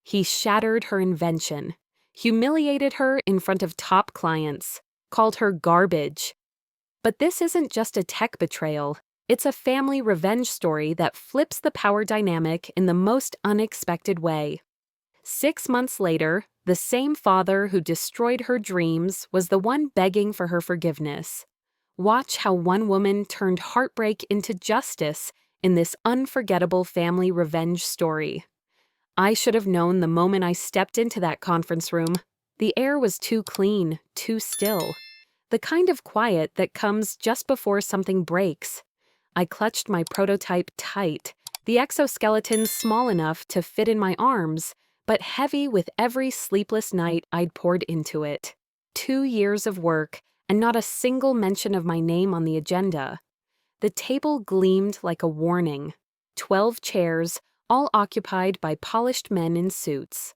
He shattered her invention, humiliated her in front of top clients, called her garbage. But this isn't just a tech betrayal. It's a family revenge story that flips the power dynamic in the most unexpected way. 6 months later, the same father who destroyed her dreams was the one begging for her forgiveness. Watch how one woman turned heartbreak into justice in this unforgettable family revenge story. I should have known the moment I stepped into that conference room. The air was too clean, too still. The kind of quiet that comes just before something breaks. I clutched my prototype tight, the exoskeleton small enough to fit in my arms, but heavy with every sleepless night I'd poured into it. 2 years of work, and not a single mention of my name on the agenda. The table gleamed like a warning. 12 chairs, all occupied by polished men in suits.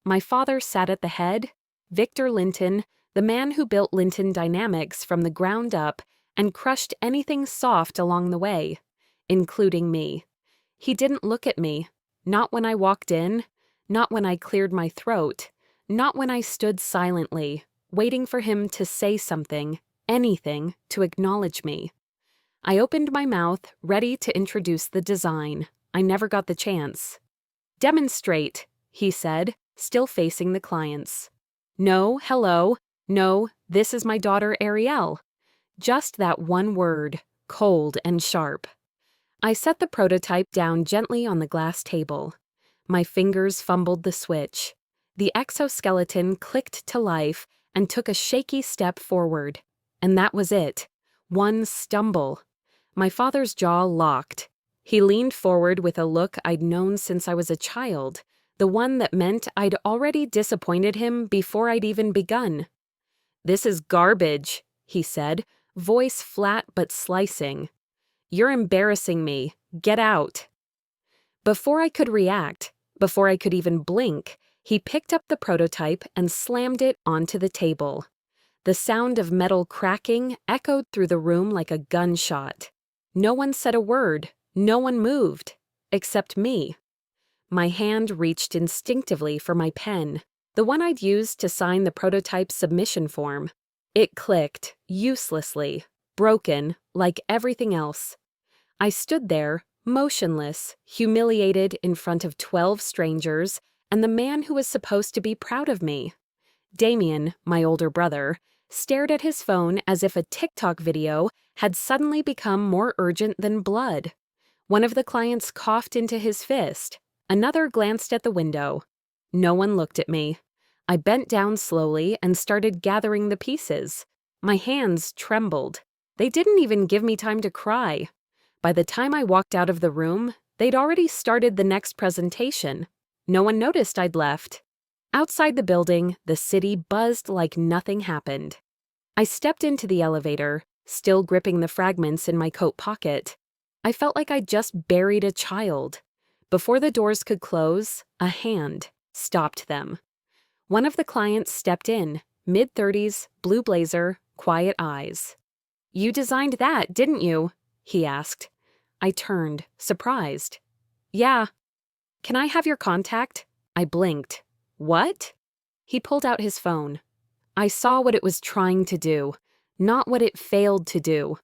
My father sat at the head, Victor Linton, the man who built Linton Dynamics from the ground up and crushed anything soft along the way, including me. He didn't look at me, not when I walked in, not when I cleared my throat, not when I stood silently, waiting for him to say something, anything, to acknowledge me. I opened my mouth, ready to introduce the design. I never got the chance. "Demonstrate," he said, still facing the clients. "No, hello. No, this is my daughter Ariel." Just that one word, cold and sharp. I set the prototype down gently on the glass table. My fingers fumbled the switch. The exoskeleton clicked to life and took a shaky step forward. And that was it. One stumble. My father's jaw locked. He leaned forward with a look I'd known since I was a child, the one that meant I'd already disappointed him before I'd even begun. "This is garbage," he said, voice flat but slicing. "You're embarrassing me. Get out." Before I could react, before I could even blink, he picked up the prototype and slammed it onto the table. The sound of metal cracking echoed through the room like a gunshot. No one said a word. No one moved, except me. My hand reached instinctively for my pen, the one I'd used to sign the prototype submission form. It clicked, uselessly, broken, like everything else. I stood there, motionless, humiliated in front of 12 strangers and the man who was supposed to be proud of me. Damien, my older brother, stared at his phone as if a TikTok video had suddenly become more urgent than blood. One of the clients coughed into his fist. Another glanced at the window. No one looked at me. I bent down slowly and started gathering the pieces. My hands trembled. They didn't even give me time to cry. By the time I walked out of the room, they'd already started the next presentation. No one noticed I'd left. Outside the building, the city buzzed like nothing happened. I stepped into the elevator, still gripping the fragments in my coat pocket. I felt like I'd just buried a child. Before the doors could close, a hand stopped them. One of the clients stepped in, mid-30s, blue blazer, quiet eyes. "You designed that, didn't you?" he asked. I turned, surprised. "Yeah." "Can I have your contact?" I blinked. "What?" He pulled out his phone. I saw what it was trying to do, not what it failed to do.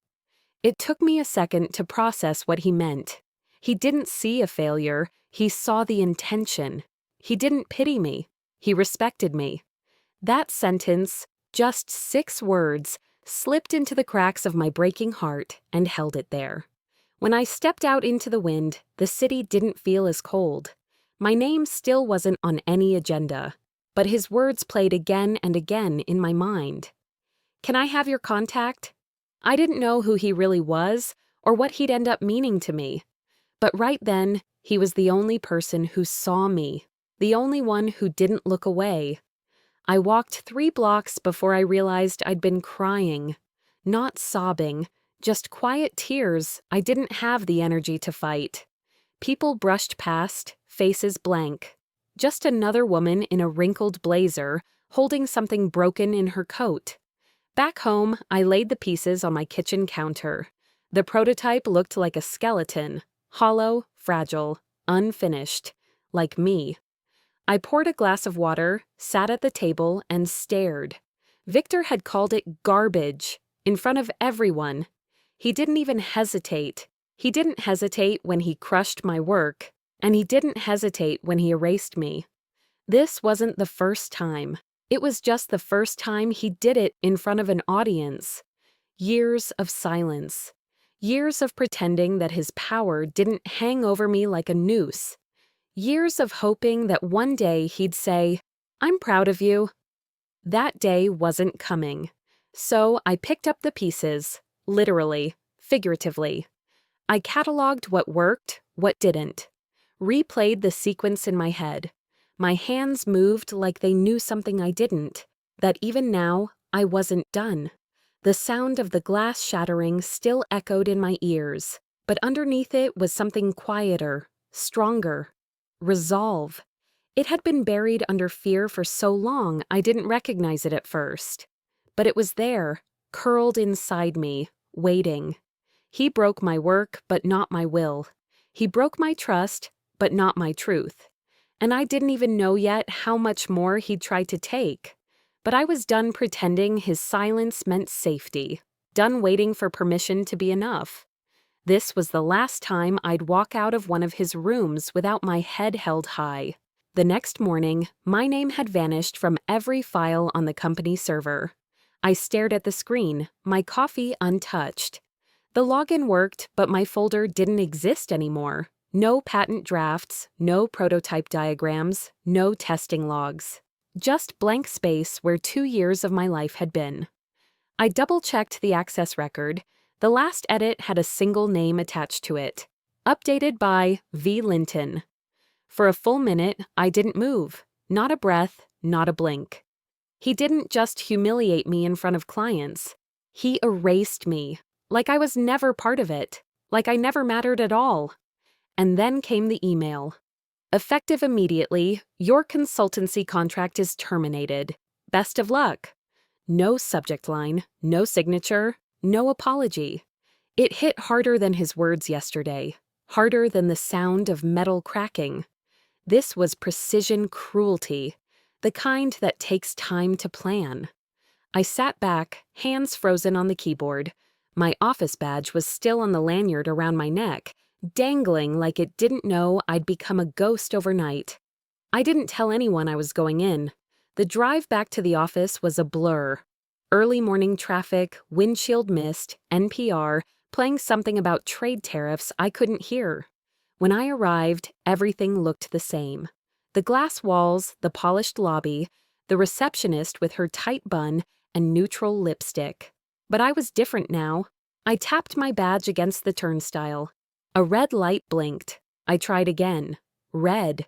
It took me a second to process what he meant. He didn't see a failure, he saw the intention. He didn't pity me, he respected me. That sentence, just 6 words, slipped into the cracks of my breaking heart and held it there. When I stepped out into the wind, the city didn't feel as cold. My name still wasn't on any agenda, but his words played again and again in my mind. "Can I have your contact?" I didn't know who he really was or what he'd end up meaning to me. But right then, he was the only person who saw me, the only one who didn't look away. I walked 3 blocks before I realized I'd been crying. Not sobbing, just quiet tears I didn't have the energy to fight. People brushed past, faces blank. Just another woman in a wrinkled blazer, holding something broken in her coat. Back home, I laid the pieces on my kitchen counter. The prototype looked like a skeleton, hollow, fragile, unfinished, like me. I poured a glass of water, sat at the table, and stared. Victor had called it garbage, in front of everyone. He didn't even hesitate. He didn't hesitate when he crushed my work, and he didn't hesitate when he erased me. This wasn't the first time. It was just the first time he did it in front of an audience. Years of silence. Years of pretending that his power didn't hang over me like a noose. Years of hoping that one day he'd say, "I'm proud of you." That day wasn't coming. So I picked up the pieces, literally, figuratively. I cataloged what worked, what didn't. Replayed the sequence in my head. My hands moved like they knew something I didn't, that even now I wasn't done. The sound of the glass shattering still echoed in my ears, but underneath it was something quieter, stronger. Resolve. It had been buried under fear for so long I didn't recognize it at first. But it was there, curled inside me, waiting. He broke my work, but not my will. He broke my trust, but not my truth. And I didn't even know yet how much more he'd try to take. But I was done pretending his silence meant safety, done waiting for permission to be enough. This was the last time I'd walk out of one of his rooms without my head held high. The next morning, my name had vanished from every file on the company server. I stared at the screen, my coffee untouched. The login worked, but my folder didn't exist anymore. No patent drafts, no prototype diagrams, no testing logs. Just blank space where 2 years of my life had been. I double-checked the access record. The last edit had a single name attached to it. Updated by V. Linton. For a full minute, I didn't move. Not a breath, not a blink. He didn't just humiliate me in front of clients. He erased me, like I was never part of it, like I never mattered at all. And then came the email. Effective immediately, your consultancy contract is terminated. Best of luck. No subject line, no signature, no apology. It hit harder than his words yesterday, harder than the sound of metal cracking. This was precision cruelty, the kind that takes time to plan. I sat back, hands frozen on the keyboard. My office badge was still on the lanyard around my neck, dangling like it didn't know I'd become a ghost overnight. I didn't tell anyone I was going in. The drive back to the office was a blur. Early morning traffic, windshield mist, NPR, playing something about trade tariffs I couldn't hear. When I arrived, everything looked the same. The glass walls, the polished lobby, the receptionist with her tight bun and neutral lipstick. But I was different now. I tapped my badge against the turnstile. A red light blinked. I tried again. Red.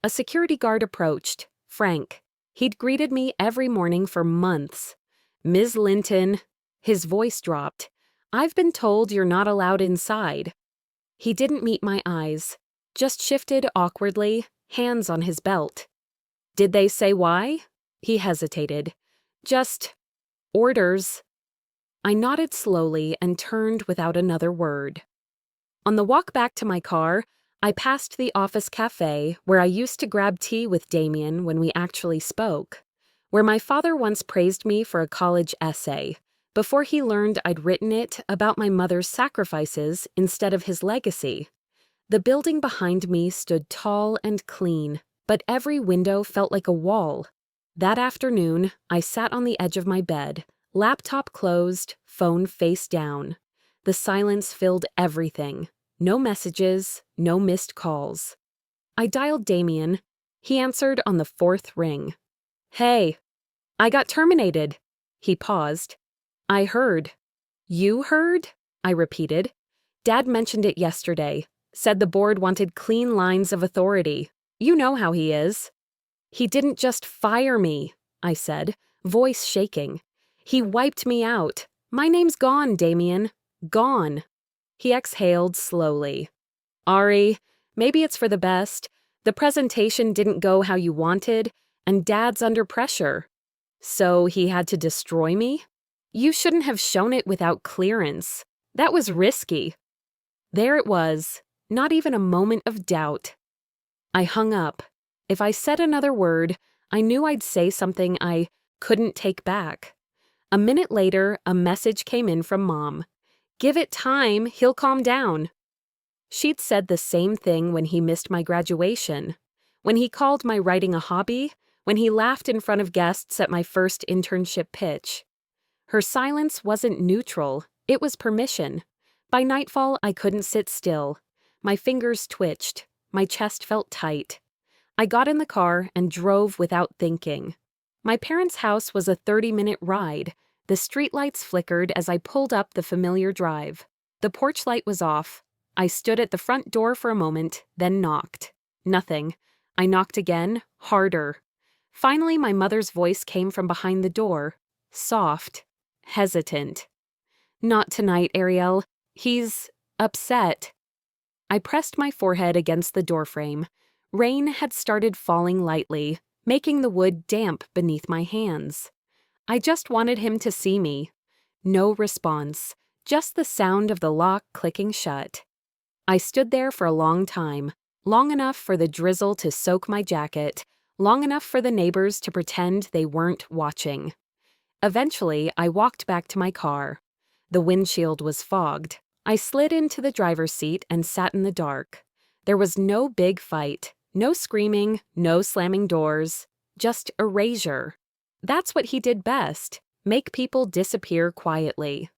A security guard approached. Frank. He'd greeted me every morning for months. "Ms. Linton." His voice dropped. "I've been told you're not allowed inside." He didn't meet my eyes. Just shifted awkwardly, hands on his belt. "Did they say why?" He hesitated. "Just orders." I nodded slowly and turned without another word. On the walk back to my car, I passed the office cafe where I used to grab tea with Damien when we actually spoke, where my father once praised me for a college essay, before he learned I'd written it about my mother's sacrifices instead of his legacy. The building behind me stood tall and clean, but every window felt like a wall. That afternoon, I sat on the edge of my bed, laptop closed, phone face down. The silence filled everything. No messages, no missed calls. I dialed Damien. He answered on the 4th ring. "Hey, I got terminated." He paused. "I heard." "You heard?" I repeated. "Dad mentioned it yesterday. Said the board wanted clean lines of authority. You know how he is." "He didn't just fire me," I said, voice shaking. "He wiped me out. My name's gone, Damien. Gone." He exhaled slowly. "Ari, maybe it's for the best. The presentation didn't go how you wanted, and Dad's under pressure." "So he had to destroy me?" "You shouldn't have shown it without clearance. That was risky." There it was, not even a moment of doubt. I hung up. If I said another word, I knew I'd say something I couldn't take back. A minute later, a message came in from Mom. "Give it time, he'll calm down." She'd said the same thing when he missed my graduation, when he called my writing a hobby, when he laughed in front of guests at my first internship pitch. Her silence wasn't neutral, it was permission. By nightfall, I couldn't sit still. My fingers twitched, my chest felt tight. I got in the car and drove without thinking. My parents' house was a 30-minute ride. The streetlights flickered as I pulled up the familiar drive. The porch light was off. I stood at the front door for a moment, then knocked. Nothing. I knocked again, harder. Finally, my mother's voice came from behind the door. Soft, hesitant. "Not tonight, Ariel. He's upset." I pressed my forehead against the doorframe. Rain had started falling lightly, making the wood damp beneath my hands. I just wanted him to see me. No response, just the sound of the lock clicking shut. I stood there for a long time, long enough for the drizzle to soak my jacket, long enough for the neighbors to pretend they weren't watching. Eventually, I walked back to my car. The windshield was fogged. I slid into the driver's seat and sat in the dark. There was no big fight, no screaming, no slamming doors, just erasure. That's what he did best, make people disappear quietly.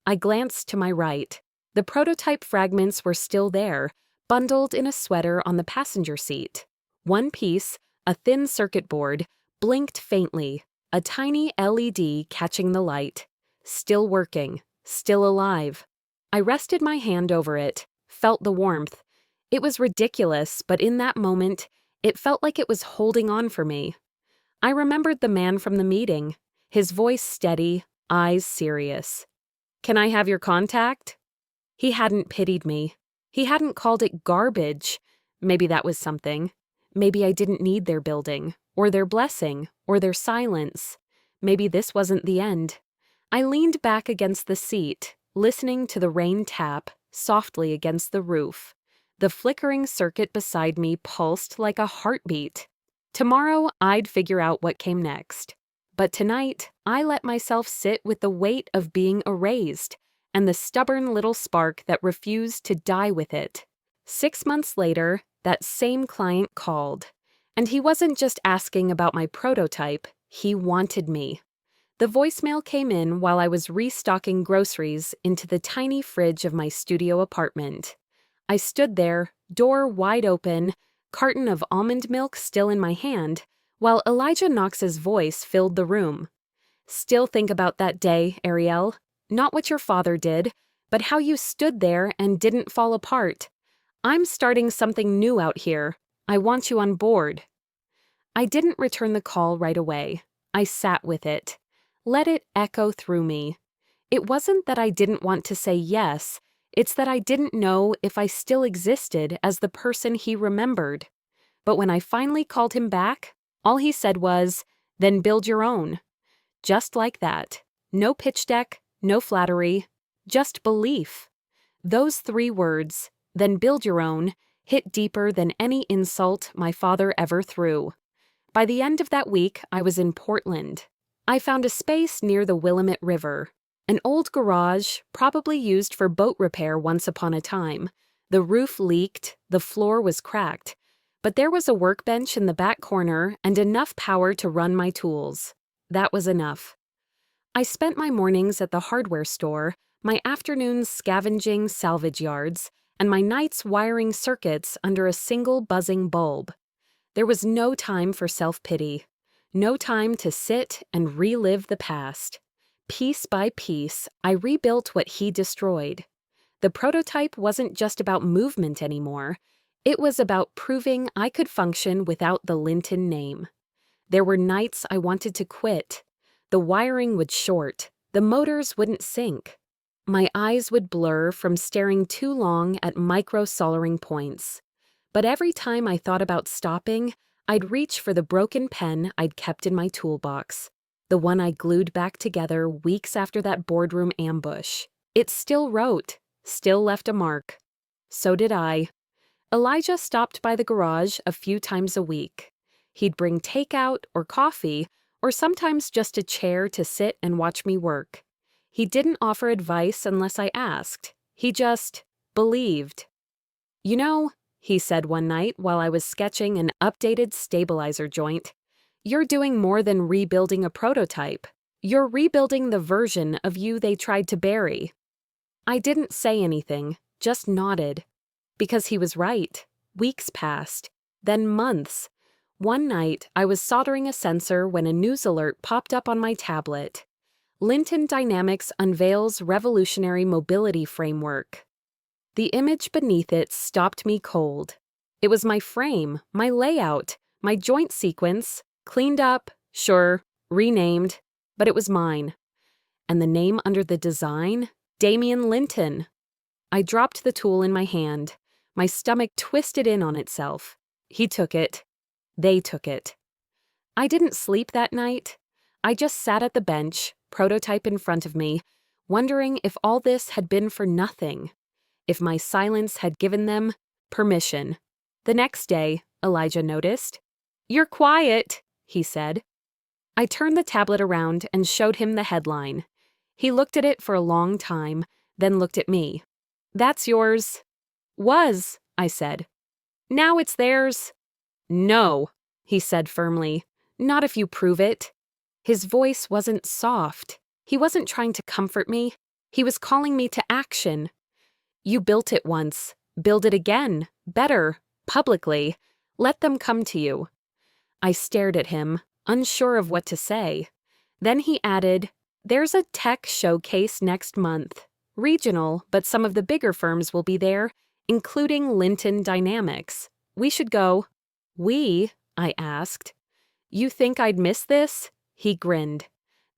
I glanced to my right. The prototype fragments were still there, bundled in a sweater on the passenger seat. One piece, a thin circuit board, blinked faintly, a tiny LED catching the light. Still working, still alive. I rested my hand over it, felt the warmth. It was ridiculous, but in that moment, it felt like it was holding on for me. I remembered the man from the meeting, his voice steady, eyes serious. "Can I have your contact?" He hadn't pitied me. He hadn't called it garbage. Maybe that was something. Maybe I didn't need their building, or their blessing, or their silence. Maybe this wasn't the end. I leaned back against the seat, listening to the rain tap softly against the roof. The flickering circuit beside me pulsed like a heartbeat. Tomorrow, I'd figure out what came next. But tonight, I let myself sit with the weight of being erased and the stubborn little spark that refused to die with it. 6 months later, that same client called. And he wasn't just asking about my prototype, he wanted me. The voicemail came in while I was restocking groceries into the tiny fridge of my studio apartment. I stood there, door wide open, carton of almond milk still in my hand, while Elijah Knox's voice filled the room. "Still think about that day, Ariel. Not what your father did, but how you stood there and didn't fall apart. I'm starting something new out here. I want you on board." I didn't return the call right away. I sat with it. Let it echo through me. It wasn't that I didn't want to say yes, it's that I didn't know if I still existed as the person he remembered. But when I finally called him back, all he said was, "Then build your own." Just like that. No pitch deck, no flattery, just belief. Those 3 words, "then build your own," hit deeper than any insult my father ever threw. By the end of that week, I was in Portland. I found a space near the Willamette River. An old garage, probably used for boat repair once upon a time. The roof leaked, the floor was cracked, but there was a workbench in the back corner and enough power to run my tools. That was enough. I spent my mornings at the hardware store, my afternoons scavenging salvage yards, and my nights wiring circuits under a single buzzing bulb. There was no time for self-pity, no time to sit and relive the past. Piece by piece, I rebuilt what he destroyed. The prototype wasn't just about movement anymore. It was about proving I could function without the Linton name. There were nights I wanted to quit. The wiring would short, the motors wouldn't sync. My eyes would blur from staring too long at micro-soldering points. But every time I thought about stopping, I'd reach for the broken pen I'd kept in my toolbox, the one I glued back together weeks after that boardroom ambush. It still wrote, still left a mark. So did I. Elijah stopped by the garage a few times a week. He'd bring takeout or coffee, or sometimes just a chair to sit and watch me work. He didn't offer advice unless I asked. He just believed. "You know," he said one night while I was sketching an updated stabilizer joint, "you're doing more than rebuilding a prototype. You're rebuilding the version of you they tried to bury." I didn't say anything, just nodded. Because he was right. Weeks passed, then months. One night, I was soldering a sensor when a news alert popped up on my tablet. Linton Dynamics unveils revolutionary mobility framework. The image beneath it stopped me cold. It was my frame, my layout, my joint sequence, cleaned up, sure, renamed, but it was mine. And the name under the design? Damian Linton. I dropped the tool in my hand. My stomach twisted in on itself. He took it. They took it. I didn't sleep that night. I just sat at the bench, prototype in front of me, wondering if all this had been for nothing. If my silence had given them permission. The next day, Elijah noticed. "You're quiet," he said. I turned the tablet around and showed him the headline. He looked at it for a long time, then looked at me. "That's yours." "Was," I said. "Now it's theirs." "No," he said firmly. "Not if you prove it." His voice wasn't soft. He wasn't trying to comfort me. He was calling me to action. "You built it once. Build it again. Better. Publicly. Let them come to you." I stared at him, unsure of what to say. Then he added, "There's a tech showcase next month. Regional, but some of the bigger firms will be there, including Linton Dynamics. We should go." "We?" I asked. "You think I'd miss this?" He grinned.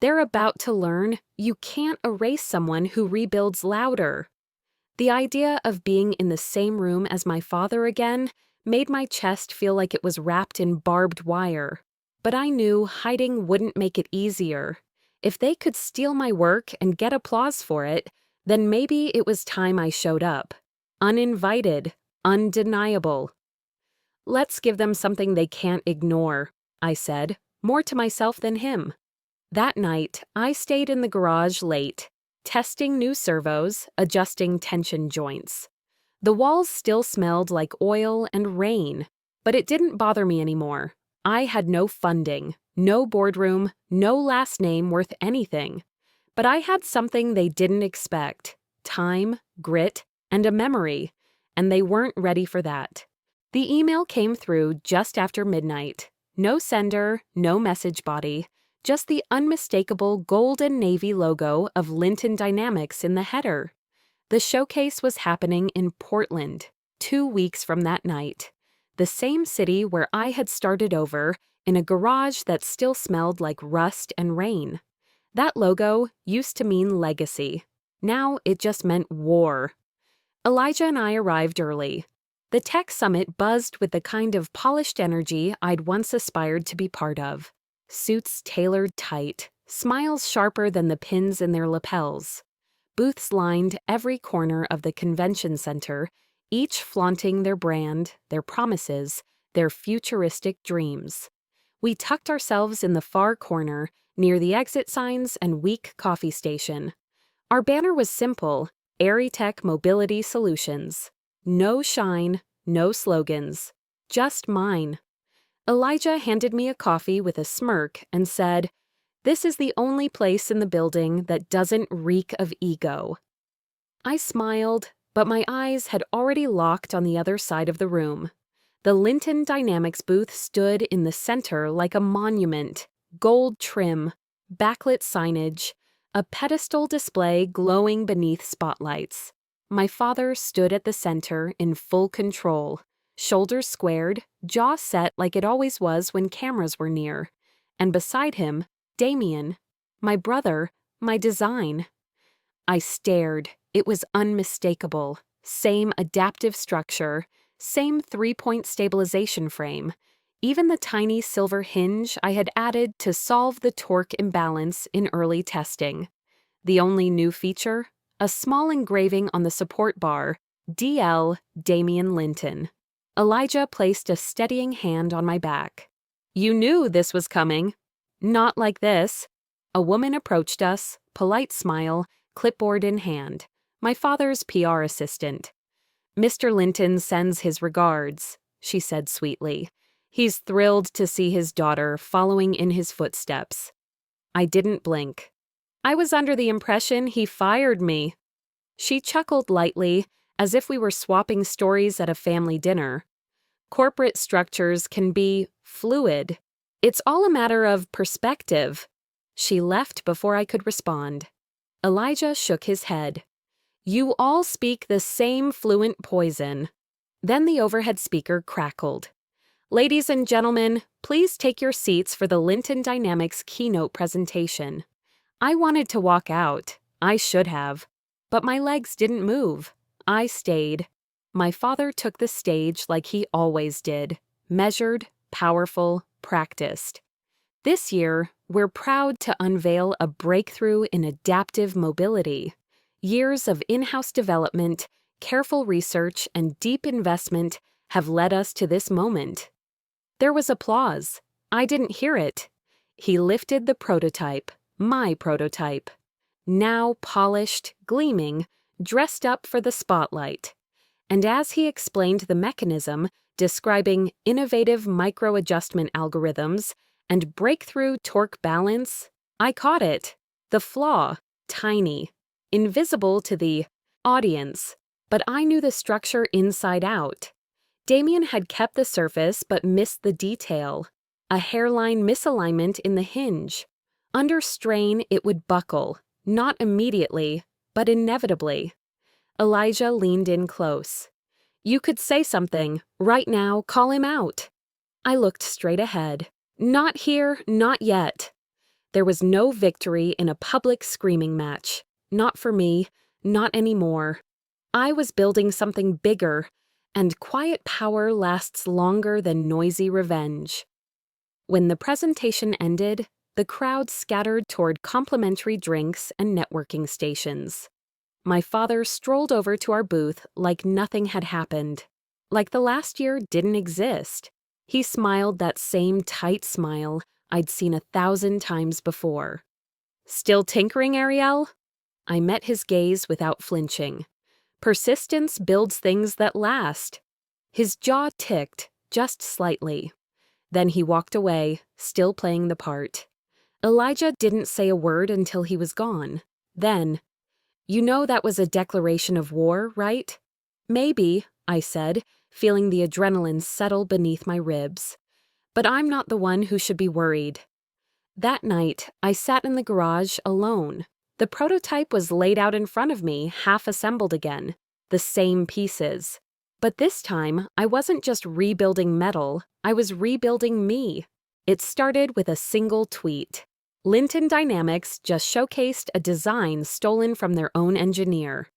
"They're about to learn you can't erase someone who rebuilds louder." The idea of being in the same room as my father again made my chest feel like it was wrapped in barbed wire. But I knew hiding wouldn't make it easier. If they could steal my work and get applause for it, then maybe it was time I showed up. Uninvited, undeniable. "Let's give them something they can't ignore," I said, more to myself than him. That night, I stayed in the garage late, testing new servos, adjusting tension joints. The walls still smelled like oil and rain, but it didn't bother me anymore. I had no funding, no boardroom, no last name worth anything. But I had something they didn't expect: time, grit, and a memory, and they weren't ready for that. The email came through just after midnight. No sender, no message body, just the unmistakable gold and navy logo of Linton Dynamics in the header. The showcase was happening in Portland, 2 weeks from that night. The same city where I had started over, in a garage that still smelled like rust and rain. That logo used to mean legacy. Now it just meant war. Elijah and I arrived early. The tech summit buzzed with the kind of polished energy I'd once aspired to be part of. Suits tailored tight, smiles sharper than the pins in their lapels. Booths lined every corner of the convention center, each flaunting their brand, their promises, their futuristic dreams. We tucked ourselves in the far corner, near the exit signs and weak coffee station. Our banner was simple: Airy-Tech Mobility Solutions. No shine, no slogans, just mine. Elijah handed me a coffee with a smirk and said, "This is the only place in the building that doesn't reek of ego." I smiled, but my eyes had already locked on the other side of the room. The Linton Dynamics booth stood in the center like a monument, gold trim, backlit signage, a pedestal display glowing beneath spotlights. My father stood at the center in full control, shoulders squared, jaw set like it always was when cameras were near. And beside him, Damian, my brother, my design. I stared. It was unmistakable. Same adaptive structure, same 3-point stabilization frame, even the tiny silver hinge I had added to solve the torque imbalance in early testing. The only new feature? A small engraving on the support bar, DL Damian Linton. Elijah placed a steadying hand on my back. You knew this was coming. Not like this. A woman approached us, polite smile, clipboard in hand. My father's PR assistant. Mr. Linton sends his regards, she said sweetly. He's thrilled to see his daughter following in his footsteps. I didn't blink. I was under the impression he fired me. She chuckled lightly, as if we were swapping stories at a family dinner. Corporate structures can be fluid. It's all a matter of perspective. She left before I could respond. Elijah shook his head. You all speak the same fluent poison. Then the overhead speaker crackled. Ladies and gentlemen, please take your seats for the Linton Dynamics keynote presentation. I wanted to walk out. I should have. But my legs didn't move. I stayed. My father took the stage like he always did. Measured, powerful, practiced. This year, we're proud to unveil a breakthrough in adaptive mobility. Years of in-house development, careful research, and deep investment have led us to this moment. There was applause. I didn't hear it. He lifted the prototype, my prototype. Now polished, gleaming, dressed up for the spotlight. And as he explained the mechanism, describing innovative micro-adjustment algorithms and breakthrough torque balance, I caught it. The flaw, tiny, invisible to the audience, but I knew the structure inside out. Damien had kept the surface but missed the detail. A hairline misalignment in the hinge. Under strain, it would buckle. Not immediately, but inevitably. Elijah leaned in close. You could say something. Right now, call him out. I looked straight ahead. Not here, not yet. There was no victory in a public screaming match. Not for me, not anymore. I was building something bigger, and quiet power lasts longer than noisy revenge. When the presentation ended, the crowd scattered toward complimentary drinks and networking stations. My father strolled over to our booth like nothing had happened, like the last year didn't exist. He smiled that same tight smile I'd seen 1,000 times before. Still tinkering, Ariel? I met his gaze without flinching. Persistence builds things that last. His jaw ticked, just slightly. Then he walked away, still playing the part. Elijah didn't say a word until he was gone. Then, you know that was a declaration of war, right? Maybe, I said, feeling the adrenaline settle beneath my ribs. But I'm not the one who should be worried. That night, I sat in the garage alone. The prototype was laid out in front of me, half assembled again. The same pieces. But this time, I wasn't just rebuilding metal, I was rebuilding me. It started with a single tweet. Linton Dynamics just showcased a design stolen from their own engineer.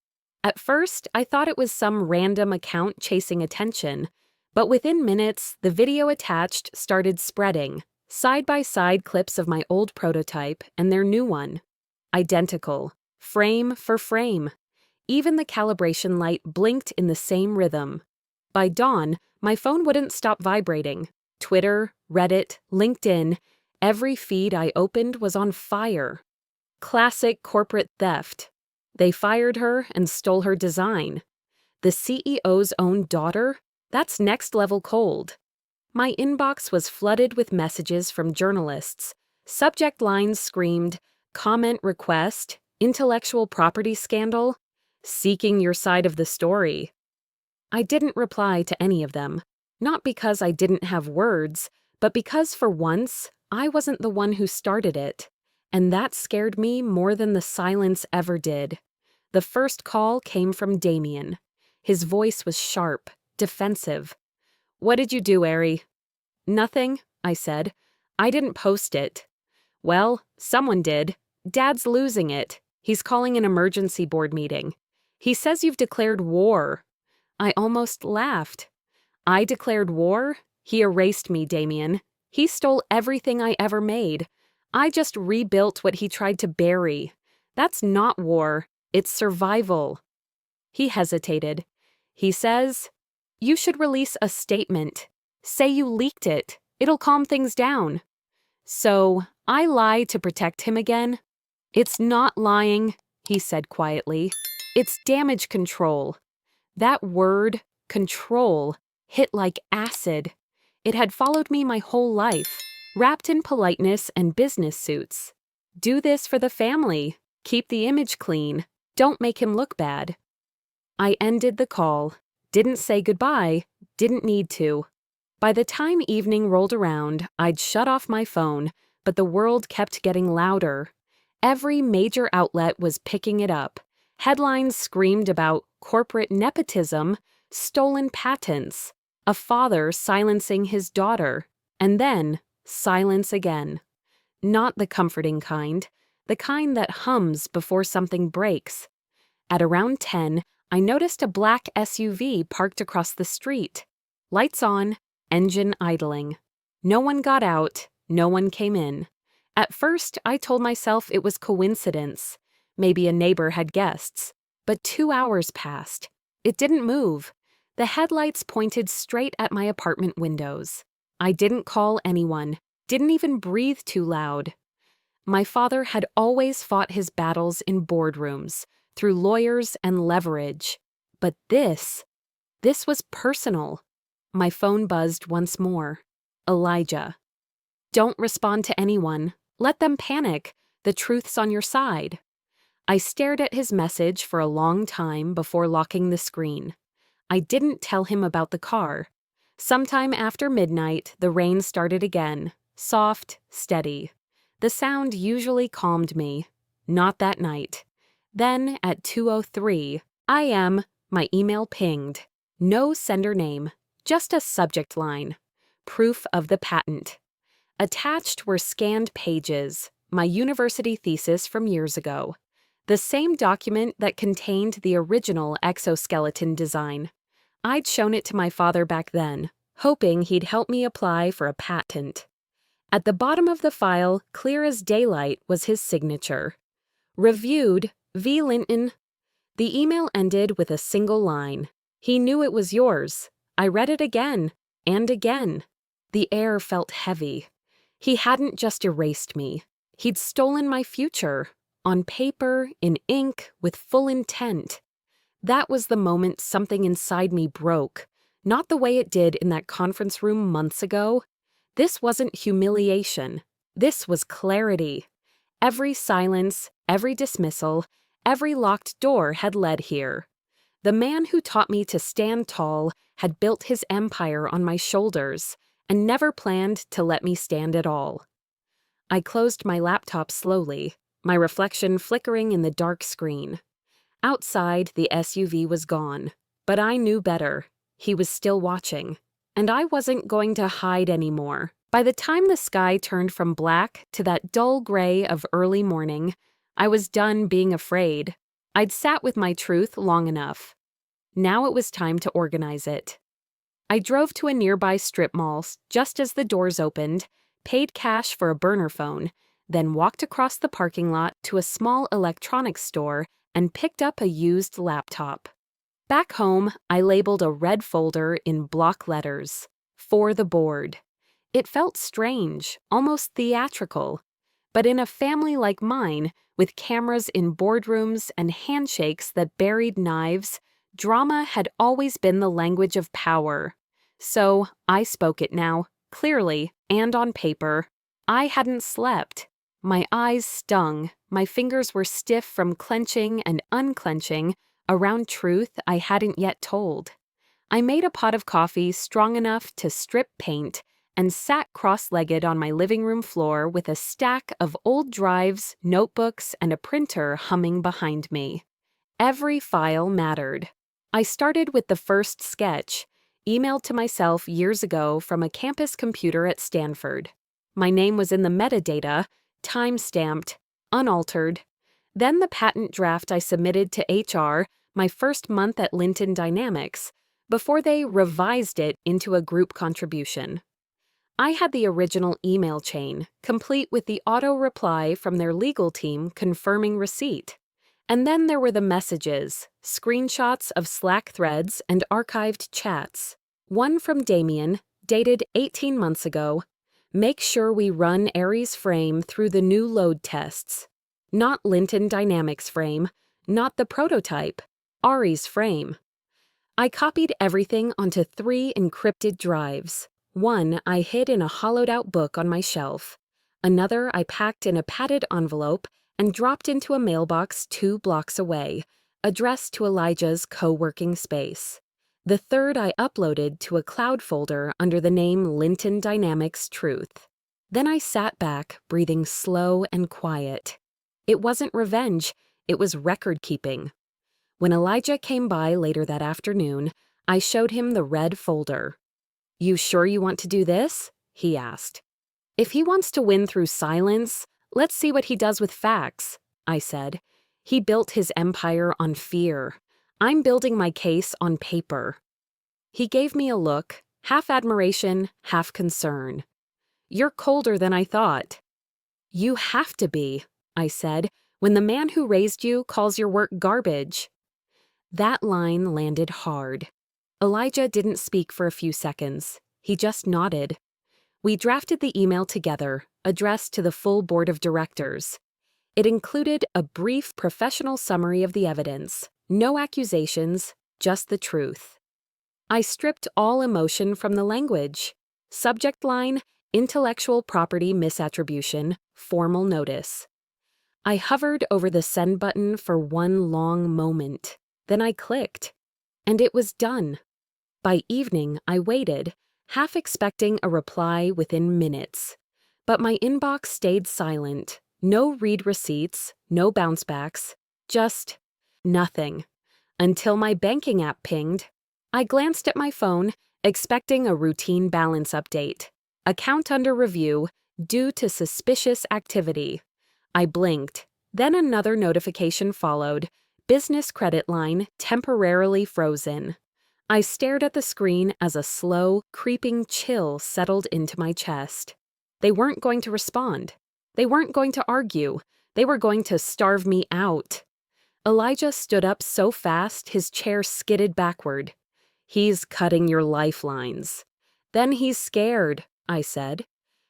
At first, I thought it was some random account chasing attention, but within minutes, the video attached started spreading, side-by-side clips of my old prototype and their new one. Identical, frame for frame. Even the calibration light blinked in the same rhythm. By dawn, my phone wouldn't stop vibrating. Twitter, Reddit, LinkedIn, every feed I opened was on fire. Classic corporate theft. They fired her and stole her design. The CEO's own daughter? That's next level cold. My inbox was flooded with messages from journalists. Subject lines screamed, comment request, intellectual property scandal, seeking your side of the story. I didn't reply to any of them, not because I didn't have words, but because for once, I wasn't the one who started it, and that scared me more than the silence ever did. The first call came from Damien. His voice was sharp, defensive. What did you do, Ari? Nothing, I said. I didn't post it. Well, someone did. Dad's losing it. He's calling an emergency board meeting. He says you've declared war. I almost laughed. I declared war? He erased me, Damien. He stole everything I ever made. I just rebuilt what he tried to bury. That's not war. It's survival. He hesitated. He says, You should release a statement. Say you leaked it. It'll calm things down. So, I lie to protect him again? It's not lying, he said quietly. It's damage control. That word, control, hit like acid. It had followed me my whole life, wrapped in politeness and business suits. Do this for the family. Keep the image clean. Don't make him look bad. I ended the call. Didn't say goodbye. Didn't need to. By the time evening rolled around, I'd shut off my phone, but the world kept getting louder. Every major outlet was picking it up. Headlines screamed about corporate nepotism, stolen patents, a father silencing his daughter, and then silence again. Not the comforting kind, the kind that hums before something breaks. At around 10, I noticed a black SUV parked across the street. Lights on, engine idling. No one got out, no one came in. At first, I told myself it was coincidence. Maybe a neighbor had guests. But 2 hours passed. It didn't move. The headlights pointed straight at my apartment windows. I didn't call anyone, didn't even breathe too loud. My father had always fought his battles in boardrooms, through lawyers and leverage. But this was personal. My phone buzzed once more. Elijah. Don't respond to anyone. Let them panic. The truth's on your side. I stared at his message for a long time before locking the screen. I didn't tell him about the car. Sometime after midnight, the rain started again. Soft, steady. The sound usually calmed me. Not that night. Then, at 2:03, my email pinged. No sender name, just a subject line. Proof of the patent. Attached were scanned pages, my university thesis from years ago. The same document that contained the original exoskeleton design. I'd shown it to my father back then, hoping he'd help me apply for a patent. At the bottom of the file, clear as daylight, was his signature. Reviewed, V. Linton. The email ended with a single line. He knew it was yours. I read it again, and again. The air felt heavy. He hadn't just erased me. He'd stolen my future. On paper, in ink, with full intent. That was the moment something inside me broke, not the way it did in that conference room months ago. This wasn't humiliation. This was clarity. Every silence, every dismissal, every locked door had led here. The man who taught me to stand tall had built his empire on my shoulders and never planned to let me stand at all. I closed my laptop slowly, my reflection flickering in the dark screen. Outside, the SUV was gone, but I knew better. He was still watching, and I wasn't going to hide anymore. By the time the sky turned from black to that dull gray of early morning, I was done being afraid. I'd sat with my truth long enough. Now it was time to organize it. I drove to a nearby strip mall just as the doors opened, paid cash for a burner phone, then walked across the parking lot to a small electronics store and picked up a used laptop. Back home, I labeled a red folder in block letters, "For the board." It felt strange, almost theatrical. But in a family like mine, with cameras in boardrooms and handshakes that buried knives, drama had always been the language of power. So I spoke it now, clearly and on paper. I hadn't slept. My eyes stung, my fingers were stiff from clenching and unclenching around truth I hadn't yet told. I made a pot of coffee strong enough to strip paint and sat cross-legged on my living room floor with a stack of old drives, notebooks, and a printer humming behind me. Every file mattered. I started with the first sketch, emailed to myself years ago from a campus computer at Stanford. My name was in the metadata, time-stamped, unaltered. Then the patent draft I submitted to HR my first month at Linton Dynamics, before they revised it into a group contribution. I had the original email chain, complete with the auto-reply from their legal team confirming receipt. And then there were the messages, screenshots of Slack threads and archived chats. One from Damien, dated 18 months ago. Make sure we run Aries frame through the new load tests. Not Linton Dynamics frame, not the prototype, Aries frame. I copied everything onto 3 encrypted drives. One I hid in a hollowed-out book on my shelf. Another I packed in a padded envelope and dropped into a mailbox 2 blocks away, addressed to Elijah's co-working space. The third I uploaded to a cloud folder under the name Linton Dynamics Truth. Then I sat back, breathing slow and quiet. It wasn't revenge, it was record-keeping. When Elijah came by later that afternoon, I showed him the red folder. "You sure you want to do this?" he asked. "If he wants to win through silence, let's see what he does with facts," I said. He built his empire on fear. I'm building my case on paper. He gave me a look, half admiration, half concern. "You're colder than I thought." "You have to be," I said, "when the man who raised you calls your work garbage." That line landed hard. Elijah didn't speak for a few seconds. He just nodded. We drafted the email together, addressed to the full board of directors. It included a brief professional summary of the evidence, no accusations, just the truth. I stripped all emotion from the language. Subject line, intellectual property misattribution, formal notice. I hovered over the send button for one long moment. Then I clicked. And it was done. By evening, I waited, half expecting a reply within minutes. But my inbox stayed silent. No read receipts, no bounce backs, just nothing. Until my banking app pinged. I glanced at my phone, expecting a routine balance update. Account under review, due to suspicious activity. I blinked. Then another notification followed. Business credit line temporarily frozen. I stared at the screen as a slow, creeping chill settled into my chest. They weren't going to respond. They weren't going to argue. They were going to starve me out. Elijah stood up so fast his chair skidded backward. "He's cutting your lifelines." "Then he's scared," I said.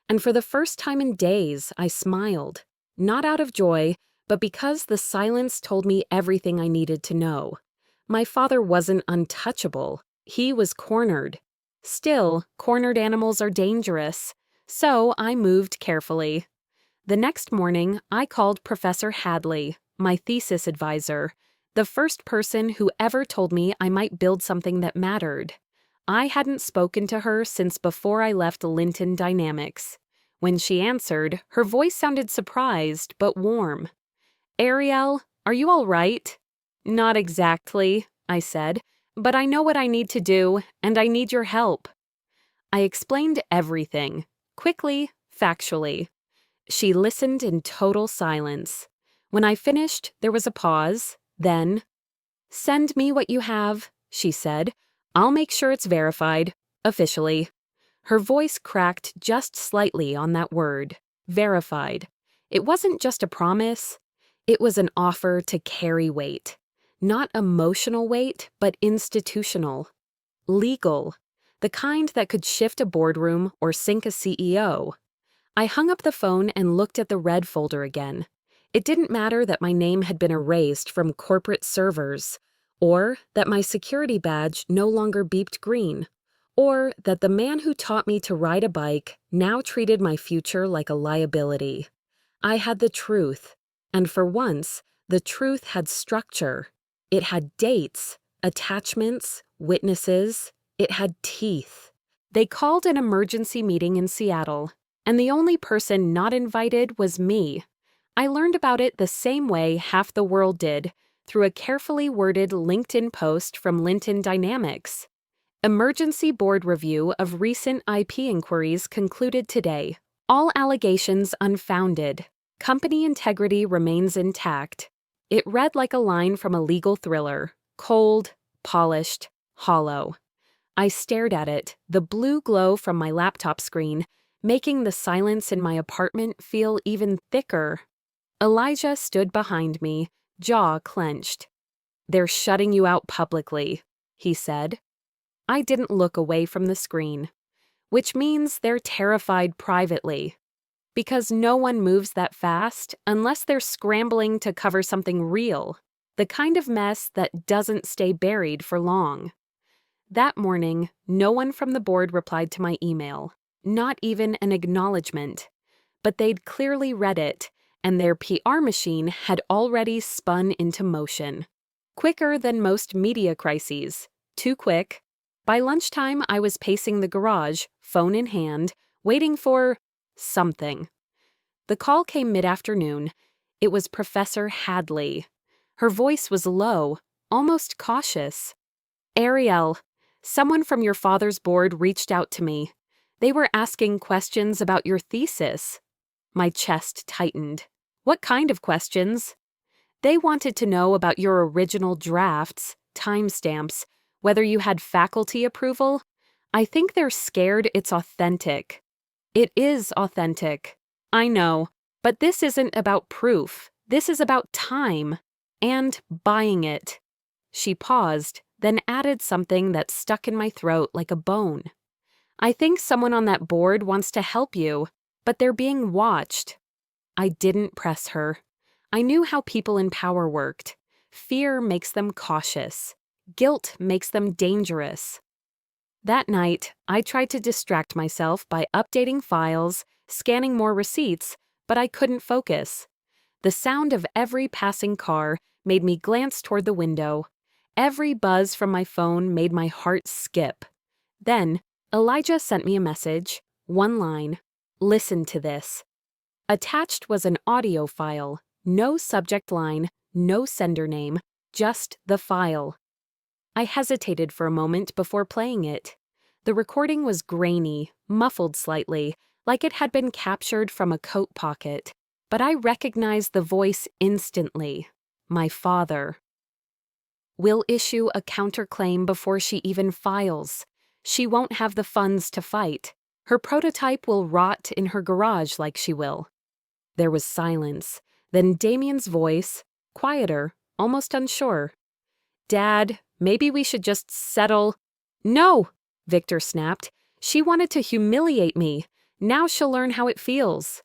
And for the first time in days, I smiled. Not out of joy, but because the silence told me everything I needed to know. My father wasn't untouchable. He was cornered. Still, cornered animals are dangerous. So I moved carefully. The next morning, I called Professor Hadley, my thesis advisor, the first person who ever told me I might build something that mattered. I hadn't spoken to her since before I left Linton Dynamics. When she answered, her voice sounded surprised but warm. "Ariel, are you all right?" "Not exactly," I said, "but I know what I need to do, and I need your help." I explained everything, quickly, factually. She listened in total silence. When I finished, there was a pause, then, "Send me what you have," she said. "I'll make sure it's verified, officially." Her voice cracked just slightly on that word, verified. It wasn't just a promise. It was an offer to carry weight. Not emotional weight, but institutional. Legal. The kind that could shift a boardroom or sink a CEO. I hung up the phone and looked at the red folder again. It didn't matter that my name had been erased from corporate servers, or that my security badge no longer beeped green, or that the man who taught me to ride a bike now treated my future like a liability. I had the truth, and for once, the truth had structure. It had dates, attachments, witnesses. It had teeth. They called an emergency meeting in Seattle, and the only person not invited was me. I learned about it the same way half the world did, through a carefully worded LinkedIn post from Linton Dynamics. Emergency board review of recent IP inquiries concluded today. All allegations unfounded. Company integrity remains intact. It read like a line from a legal thriller, cold, polished, hollow. I stared at it, the blue glow from my laptop screen, making the silence in my apartment feel even thicker. Elijah stood behind me, jaw clenched. "They're shutting you out publicly," he said. I didn't look away from the screen, which means they're terrified privately. Because no one moves that fast unless they're scrambling to cover something real, the kind of mess that doesn't stay buried for long. That morning, no one from the board replied to my email, not even an acknowledgement. But they'd clearly read it, and their PR machine had already spun into motion. Quicker than most media crises. Too quick. By lunchtime, I was pacing the garage, phone in hand, waiting for something. The call came mid-afternoon. It was Professor Hadley. Her voice was low, almost cautious. "Ariel, someone from your father's board reached out to me. They were asking questions about your thesis." My chest tightened. "What kind of questions?" "They wanted to know about your original drafts, timestamps, whether you had faculty approval. I think they're scared it's authentic." "It is authentic. I know, but this isn't about proof. This is about time. And buying it." She paused, then added something that stuck in my throat like a bone. "I think someone on that board wants to help you, but they're being watched." I didn't press her. I knew how people in power worked. Fear makes them cautious. Guilt makes them dangerous. That night, I tried to distract myself by updating files, scanning more receipts, but I couldn't focus. The sound of every passing car made me glance toward the window. Every buzz from my phone made my heart skip. Then, Elijah sent me a message, one line. "Listen to this." Attached was an audio file, no subject line, no sender name, just the file. I hesitated for a moment before playing it. The recording was grainy, muffled slightly, like it had been captured from a coat pocket, but I recognized the voice instantly. My father. "We'll issue a counterclaim before she even files. She won't have the funds to fight. Her prototype will rot in her garage like she will." There was silence. Then Damien's voice, quieter, almost unsure. "Dad, maybe we should just settle." "No!" Victor snapped. "She wanted to humiliate me. Now she'll learn how it feels."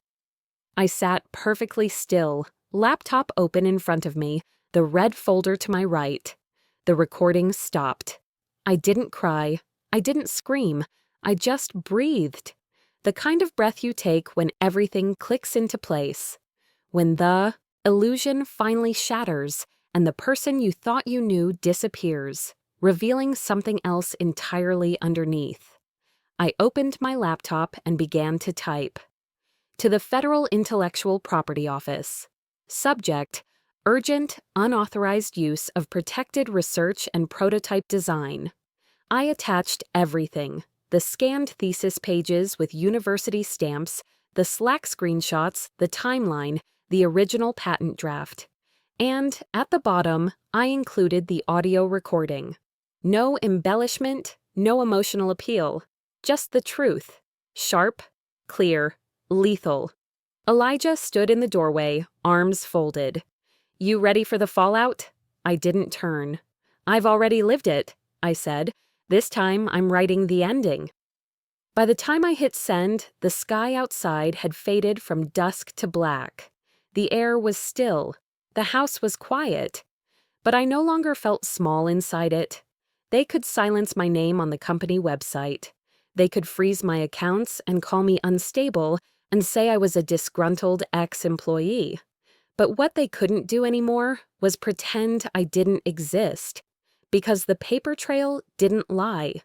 I sat perfectly still, laptop open in front of me, the red folder to my right. The recording stopped. I didn't cry. I didn't scream. I just breathed. The kind of breath you take when everything clicks into place. When the illusion finally shatters and the person you thought you knew disappears, revealing something else entirely underneath. I opened my laptop and began to type. To the Federal Intellectual Property Office. Subject: Urgent, unauthorized use of protected research and prototype design. I attached everything. The scanned thesis pages with university stamps, the Slack screenshots, the timeline, the original patent draft. And, at the bottom, I included the audio recording. No embellishment, no emotional appeal. Just the truth. Sharp, clear, lethal. Elijah stood in the doorway, arms folded. "You ready for the fallout?" I didn't turn. "I've already lived it," I said. "This time I'm writing the ending." By the time I hit send, the sky outside had faded from dusk to black. The air was still. The house was quiet. But I no longer felt small inside it. They could silence my name on the company website. They could freeze my accounts and call me unstable and say I was a disgruntled ex-employee. But what they couldn't do anymore was pretend I didn't exist. Because the paper trail didn't lie.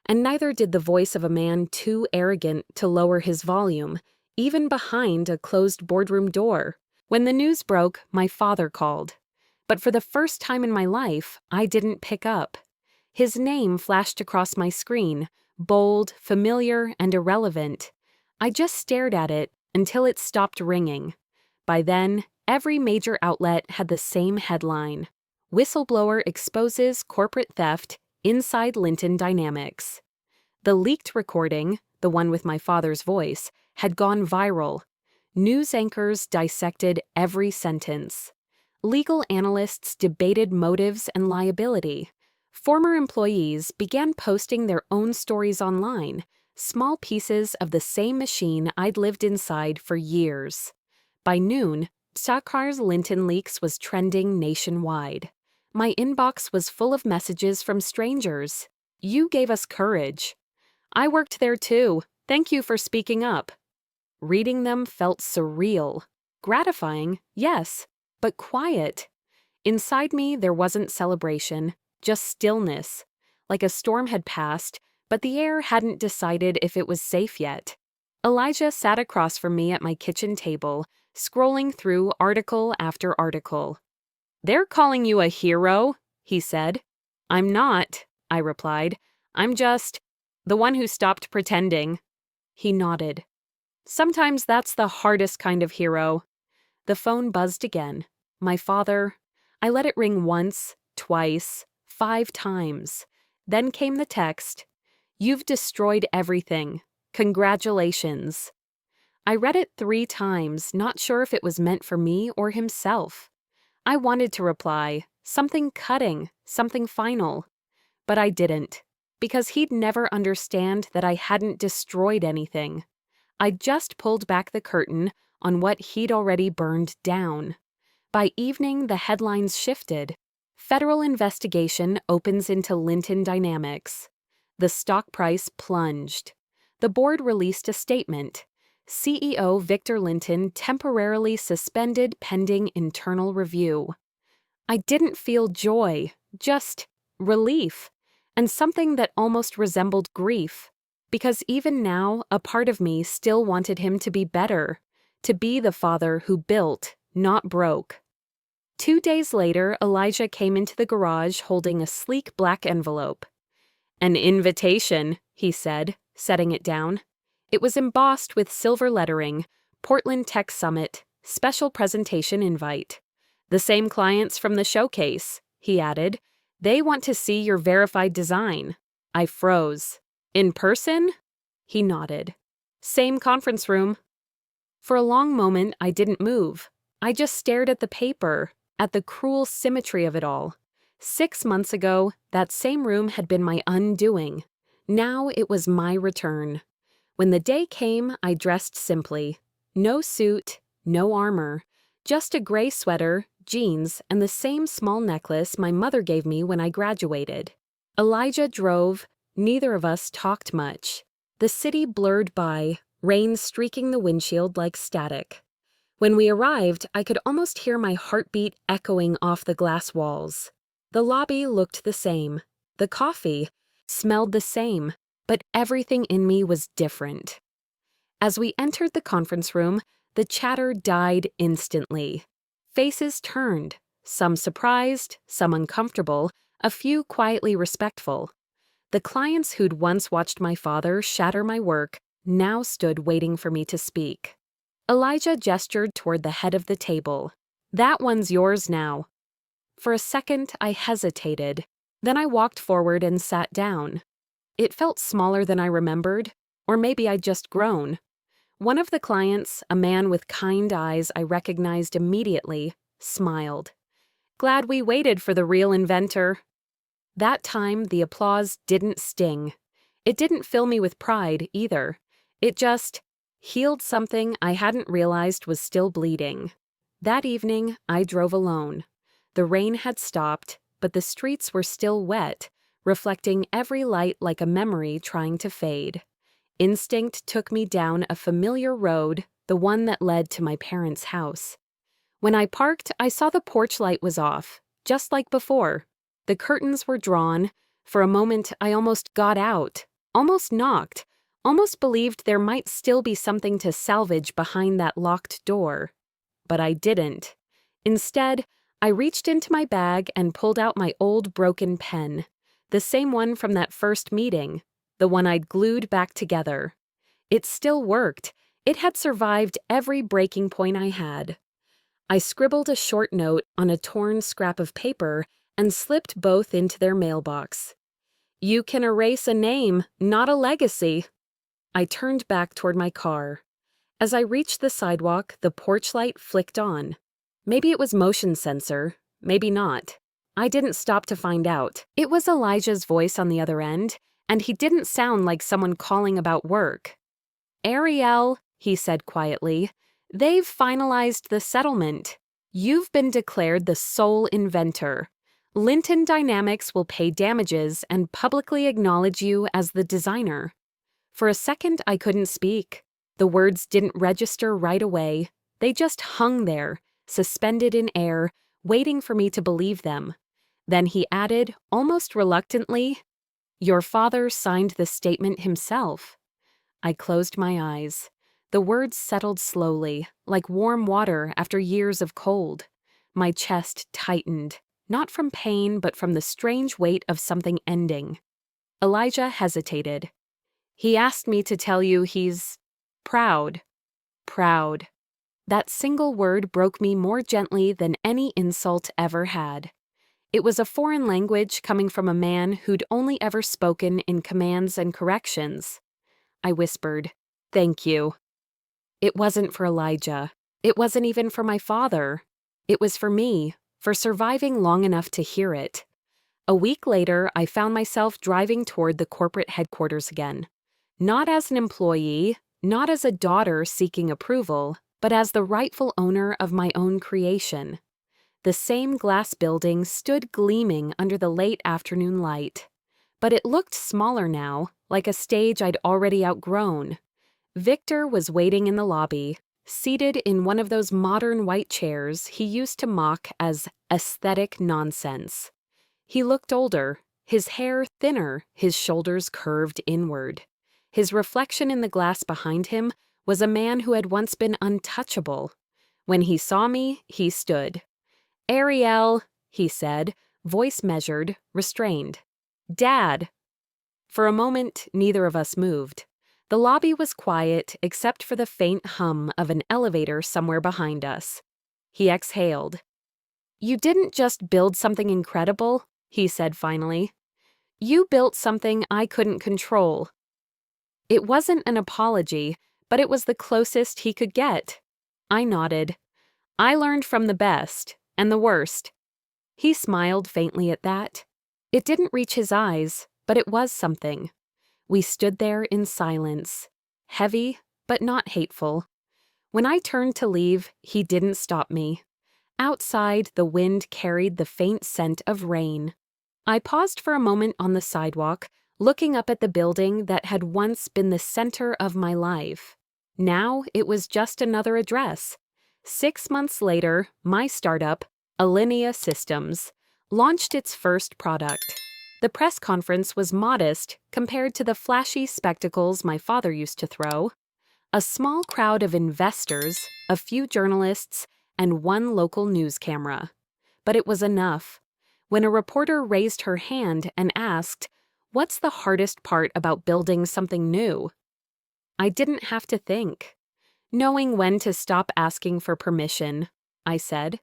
And neither did the voice of a man too arrogant to lower his volume, even behind a closed boardroom door. When the news broke, my father called. But for the first time in my life, I didn't pick up. His name flashed across my screen, bold, familiar, and irrelevant. I just stared at it until it stopped ringing. By then, every major outlet had the same headline. Whistleblower exposes corporate theft, inside Linton Dynamics. The leaked recording, the one with my father's voice, had gone viral. News anchors dissected every sentence. Legal analysts debated motives and liability. Former employees began posting their own stories online, small pieces of the same machine I'd lived inside for years. By noon, Sakhar's Linton leaks was trending nationwide. My inbox was full of messages from strangers. "You gave us courage." "I worked there too. Thank you for speaking up." Reading them felt surreal. Gratifying, yes, but quiet. Inside me, there wasn't celebration, just stillness. Like a storm had passed, but the air hadn't decided if it was safe yet. Elijah sat across from me at my kitchen table, scrolling through article after article. "They're calling you a hero," he said. "I'm not," I replied. "I'm just the one who stopped pretending." He nodded. "Sometimes that's the hardest kind of hero." The phone buzzed again. My father. I let it ring once, twice, 5 times. Then came the text, "You've destroyed everything. Congratulations." I read it 3 times, not sure if it was meant for me or himself. I wanted to reply, something cutting, something final. But I didn't, because he'd never understand that I hadn't destroyed anything. I'd just pulled back the curtain on what he'd already burned down. By evening, the headlines shifted. Federal investigation opens into Linton Dynamics. The stock price plunged. The board released a statement. CEO Victor Linton temporarily suspended pending internal review. I didn't feel joy, just relief, and something that almost resembled grief. Because even now, a part of me still wanted him to be better, to be the father who built, not broke. 2 days later, Elijah came into the garage holding a sleek black envelope. "An invitation," he said, setting it down. It was embossed with silver lettering, Portland Tech Summit, special presentation invite. "The same clients from the showcase," he added. "They want to see your verified design." I froze. "In person?" He nodded. "Same conference room." For a long moment, I didn't move. I just stared at the paper, at the cruel symmetry of it all. 6 months ago, that same room had been my undoing. Now it was my return. When the day came, I dressed simply. No suit, no armor, just a gray sweater, jeans, and the same small necklace my mother gave me when I graduated. Elijah drove. Neither of us talked much. The city blurred by, rain streaking the windshield like static. When we arrived, I could almost hear my heartbeat echoing off the glass walls. The lobby looked the same. The coffee smelled the same, but everything in me was different. As we entered the conference room, the chatter died instantly. Faces turned, some surprised, some uncomfortable, a few quietly respectful. The clients who'd once watched my father shatter my work now stood waiting for me to speak. Elijah gestured toward the head of the table. "That one's yours now." For a second, I hesitated. Then I walked forward and sat down. It felt smaller than I remembered, or maybe I'd just grown. One of the clients, a man with kind eyes I recognized immediately, smiled. "Glad we waited for the real inventor." That time, the applause didn't sting. It didn't fill me with pride, either. It just healed something I hadn't realized was still bleeding. That evening, I drove alone. The rain had stopped, but the streets were still wet, reflecting every light like a memory trying to fade. Instinct took me down a familiar road, the one that led to my parents' house. When I parked, I saw the porch light was off, just like before. The curtains were drawn. For a moment, I almost got out, almost knocked, almost believed there might still be something to salvage behind that locked door. But I didn't. Instead, I reached into my bag and pulled out my old broken pen, the same one from that first meeting, the one I'd glued back together. It still worked. It had survived every breaking point I had. I scribbled a short note on a torn scrap of paper and slipped both into their mailbox. "You can erase a name, not a legacy." I turned back toward my car. As I reached the sidewalk, the porch light flicked on. Maybe it was motion sensor, maybe not. I didn't stop to find out. It was Elijah's voice on the other end, and he didn't sound like someone calling about work. "Ariel," he said quietly, "they've finalized the settlement. You've been declared the sole inventor. Linton Dynamics will pay damages and publicly acknowledge you as the designer." For a second, I couldn't speak. The words didn't register right away. They just hung there, suspended in air, waiting for me to believe them. Then he added, almost reluctantly, "Your father signed the statement himself." I closed my eyes. The words settled slowly, like warm water after years of cold. My chest tightened, not from pain but from the strange weight of something ending. Elijah hesitated. "He asked me to tell you he's proud." Proud. That single word broke me more gently than any insult ever had. It was a foreign language coming from a man who'd only ever spoken in commands and corrections. I whispered, "Thank you." It wasn't for Elijah. It wasn't even for my father. It was for me, for surviving long enough to hear it. A week later, I found myself driving toward the corporate headquarters again. Not as an employee, not as a daughter seeking approval, but as the rightful owner of my own creation. The same glass building stood gleaming under the late afternoon light. But it looked smaller now, like a stage I'd already outgrown. Victor was waiting in the lobby, seated in one of those modern white chairs he used to mock as aesthetic nonsense. He looked older, his hair thinner, his shoulders curved inward. His reflection in the glass behind him was a man who had once been untouchable. When he saw me, he stood. "Ariel," he said, voice measured, restrained. "Dad." For a moment, neither of us moved. The lobby was quiet except for the faint hum of an elevator somewhere behind us. He exhaled. "You didn't just build something incredible," he said finally. "You built something I couldn't control." It wasn't an apology, but it was the closest he could get. I nodded. "I learned from the best, and the worst." He smiled faintly at that. It didn't reach his eyes, but it was something. We stood there in silence, heavy but not hateful. When I turned to leave, he didn't stop me. Outside, the wind carried the faint scent of rain. I paused for a moment on the sidewalk, looking up at the building that had once been the center of my life. Now it was just another address. 6 months later, my startup, Alinea Systems, launched its first product. The press conference was modest compared to the flashy spectacles my father used to throw. A small crowd of investors, a few journalists, and one local news camera. But it was enough. When a reporter raised her hand and asked, "What's the hardest part about building something new?" I didn't have to think. "Knowing when to stop asking for permission," I said.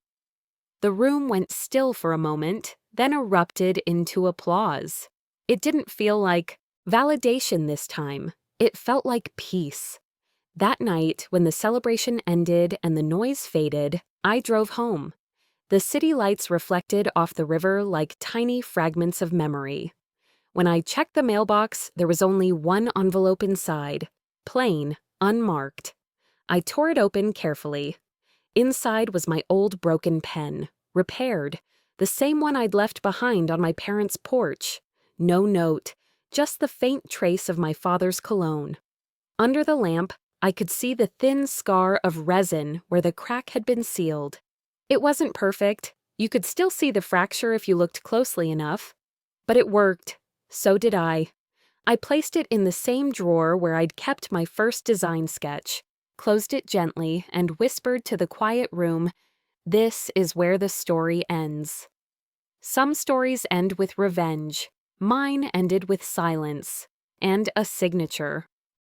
The room went still for a moment, then erupted into applause. It didn't feel like validation this time. It felt like peace. That night, when the celebration ended and the noise faded, I drove home. The city lights reflected off the river like tiny fragments of memory. When I checked the mailbox, there was only one envelope inside, plain, unmarked. I tore it open carefully. Inside was my old broken pen, repaired, the same one I'd left behind on my parents' porch. No note, just the faint trace of my father's cologne. Under the lamp, I could see the thin scar of resin where the crack had been sealed. It wasn't perfect. You could still see the fracture if you looked closely enough. But it worked. So did I. I placed it in the same drawer where I'd kept my first design sketch, closed it gently, and whispered to the quiet room, "This is where the story ends." Some stories end with revenge. Mine ended with silence and a signature.